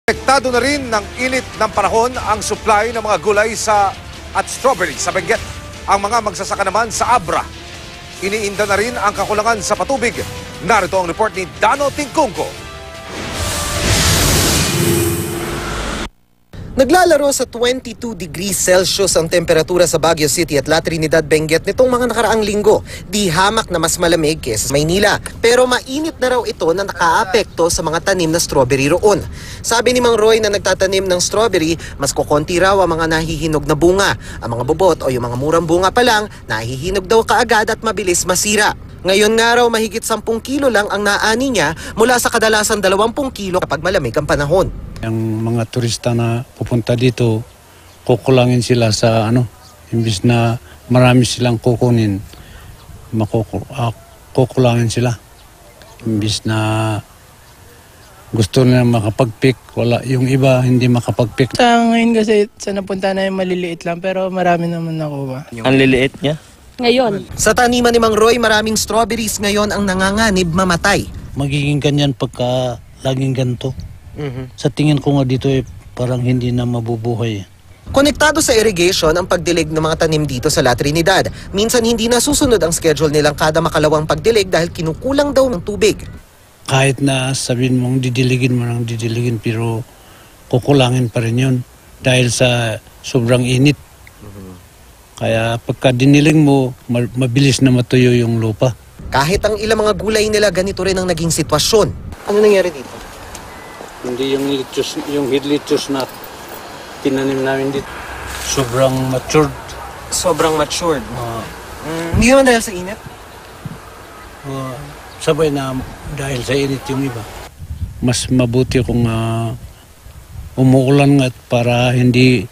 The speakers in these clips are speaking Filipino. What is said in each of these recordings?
Apektado na rin ng init ng panahon ang supply ng mga gulay at strawberry sa Benguet. Ang mga magsasaka naman sa Abra. Iniinda na rin ang kakulangan sa patubig. Narito ang report ni Dano Tingkungko. Naglalaro sa 22 degrees Celsius ang temperatura sa Baguio City at La Trinidad, Benguet nitong mga nakaraang linggo. Di hamak na mas malamig kaysa sa Maynila. Pero mainit na raw ito na nakaapekto sa mga tanim na strawberry roon. Sabi ni Mang Roy na nagtatanim ng strawberry, mas kukonti raw ang mga nahihinog na bunga. Ang mga bubot o yung mga murang bunga pa lang, nahihinog daw kaagad at mabilis masira. Ngayon nga raw mahigit 10 kilo lang ang naani niya mula sa kadalasan 20 kilo kapag malamig ang panahon. Ang mga turista na pupunta dito, kukulangin sila sa imbis na marami silang kukunin, kukulangin sila. Imbis na gusto nila makapag-pick, wala. Yung iba hindi makapag-pick. Sa ngayon kasi sa napunta na yung maliliit lang pero marami naman nakuha. Ang liliit niya? Ngayon. Sa taniman ni Mang Roy, maraming strawberries ngayon ang nanganganib mamatay. Magiging ganyan pagka laging ganito. Sa tingin ko nga dito parang hindi na mabubuhay. Konektado sa irrigation ang pagdilig ng mga tanim dito sa La Trinidad. Minsan hindi na susunod ang schedule nilang kada makalawang pagdilig dahil kinukulang daw ng tubig. Kahit na sabihin mong didiligin pero kukulangin pa rin yun dahil sa sobrang init. Kaya pagka diniling mo, mabilis na matuyo yung lupa. Kahit ang ilang mga gulay nila, ganito rin ang naging sitwasyon. Ano nangyari dito? Hindi yung hitlichos na tinanim namin dito. Sobrang matured. Sobrang matured. Hindi naman dahil sa init? Sabay na dahil sa init yung iba. Mas mabuti kung umuulan nga para hindi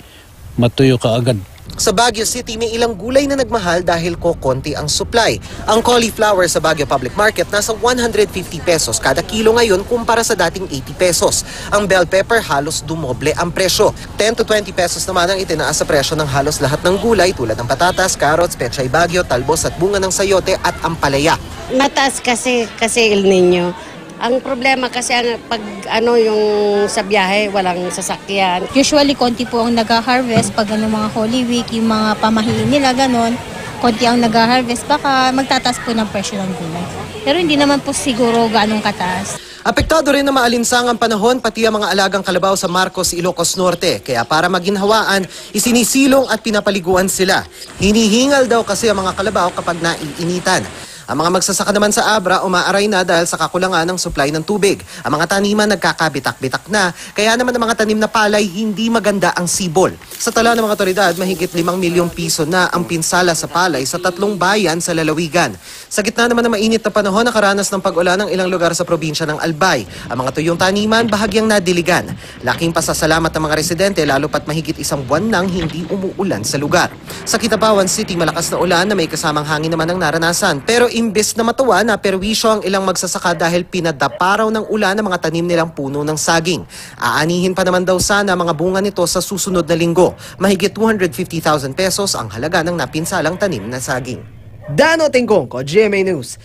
matuyo kaagad. Sa Baguio City, may ilang gulay na nagmahal dahil kokonti ang supply. Ang cauliflower sa Baguio Public Market nasa 150 pesos kada kilo ngayon kumpara sa dating 80 pesos. Ang bell pepper halos dumoble ang presyo. 10 to 20 pesos naman ang itinaas sa presyo ng halos lahat ng gulay tulad ng patatas, carrots, pechay Baguio, talbos at bunga ng sayote at ampalaya. Mataas kasi El Nino. Ang problema kasi pag yung sa biyahe, walang sasakyan. Usually, konti po ang nag-harvest pag mga Holy Week, yung mga pamahiin nila, ganon. Konti ang nag-harvest, baka magtataas po ng presyo ng gulay. Pero hindi naman po siguro ganong kataas. Apektado rin na maalinsangang panahon pati ang mga alagang kalabaw sa Marcos, Ilocos Norte. Kaya para maginhawaan, isinisilong at pinapaliguan sila. Hinihingal daw kasi ang mga kalabaw kapag naiinitan. Ang mga magsasaka naman sa Abra umaaray na dahil sa kakulangan ng supply ng tubig. Ang mga taniman nagkakabitak-bitak na, kaya naman ang mga tanim na palay hindi maganda ang sibol. Sa tala ng mga otoridad, mahigit 5 milyong piso na ang pinsala sa palay sa 3 bayan sa lalawigan. Sa gitna naman ng mainit na panahon, nakaranas ng pag-ulan ng ilang lugar sa probinsya ng Albay. Ang mga tuyong taniman bahagyang nadiligan. Laking pasasalamat ng mga residente lalo pat mahigit 1 buwan nang hindi umuulan sa lugar. Sa Kidapawan City, malakas na ulan na may kasamang hangin naman ang naranasan. Pero imbes na matuwa, naperwisyo ang ilang magsasaka dahil pinadapa raw ng ulan ang mga tanim nilang puno ng saging. Aanihin pa naman daw sana mga bunga nito sa susunod na linggo. Mahigit 250,000 pesos ang halaga ng napinsalang tanim na saging. Dano Tingkungko, GMA News.